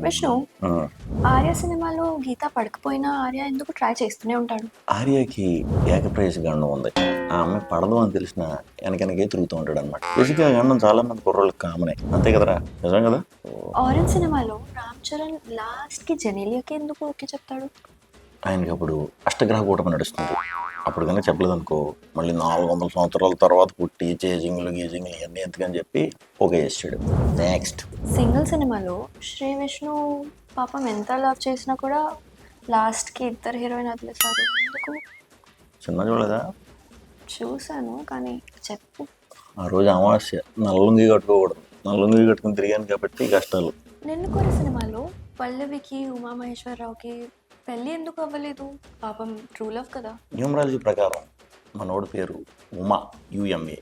విష్ణు, ఆ, ఆర్య సినిమాలో గీత పడకపోయినా ఆర్య ఎందుకు ట్రై చేస్తూనే ఉంటాడు? ఆర్యకి ఏకప్రేయసి గండం ఉంది. ఆ అమ్మాయి పడదు అని తెలిసిన వెనకనకే తిరుగుతూ ఉంటాడు అనమాట. బేసిక్గా గండం చాలా మంది కుర్రోళ్ళకి కామనే, అంతే కదరా? నిజం కదా? ఆరెంజ్ సినిమాలో రామ్ చరణ్ లాస్ట్ కి జెనీలియాకి ఎందుకు ఓకే చెప్తాడు? ఆయనకి అప్పుడు అష్టగ్రహ కూటమి నడుస్తుంది. అప్పుడు కనుక చెప్పలేదు అనుకో, మళ్ళీ 400 సంవత్సరాల తర్వాత పుట్టి చేజింగ్లు గీజింగ్లు ఇవన్నీ ఎందుకని చెప్పి ఓకే చేసాడు. నెక్స్ట్ సింగిల్ సినిమాలో శ్రీ విష్ణు పాపం ఎంత లవ్ చేసినా కూడా లాస్ట్ కి ఇద్దరు హీరోయిన్ వదిలేశారు ఎందుకు? సినిమా చూడలేదా? చూశాను కానీ చెప్పు. ఆ రోజు అమావాస్య, నల్లుంగి కట్టుకోకూడదు. నల్లుంగి కట్టుకుని తిరిగాను కాబట్టి కష్టాలు. నిన్ను కోరి సినిమాలో పల్లవికి ఉమామహేశ్వరరావుకి పెళ్ళి ఎందుకు అవ్వలేదు? పాపం ట్రూ లవ్ కదా. న్యూమరాలజీ ప్రకారం మనోడి పేరు ఉమా, యుఎంఏ.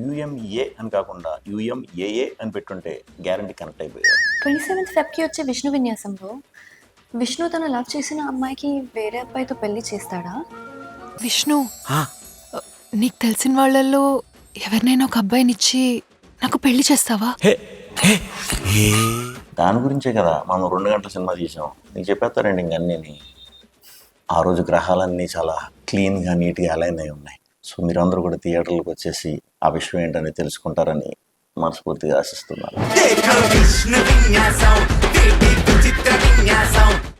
యుఎంఏ అని కాకుండా యుఎంఏఏ అని పెట్టుంటే గ్యారంటీ కనెక్ట్ అయిపోయారు. 27th ఫెబ్కి వచ్చే విష్ణు విన్యాసంలో విష్ణు తను లవ్ చేసిన అమ్మాయికి వేరే అబ్బాయితో పెళ్లి చేస్తాడా? విష్ణు, నీకు తెలిసిన వాళ్ళల్లో ఎవరినైనా ఒక అబ్బాయినిచ్చి నాకు పెళ్లి చేస్తావా? దాని గురించే కదా మనం 2 గంటల సినిమా తీసాం. నీకు చెప్పేస్తారండి ఇంక అన్నీ. ఆ రోజు గ్రహాలన్నీ చాలా క్లీన్గా నీట్గా అలైన్ అయి ఉన్నాయి. సో మీరందరూ కూడా థియేటర్లకు వచ్చేసి ఆ విషయం ఏంటని తెలుసుకుంటారని మనస్ఫూర్తిగా ఆశిస్తున్నాను.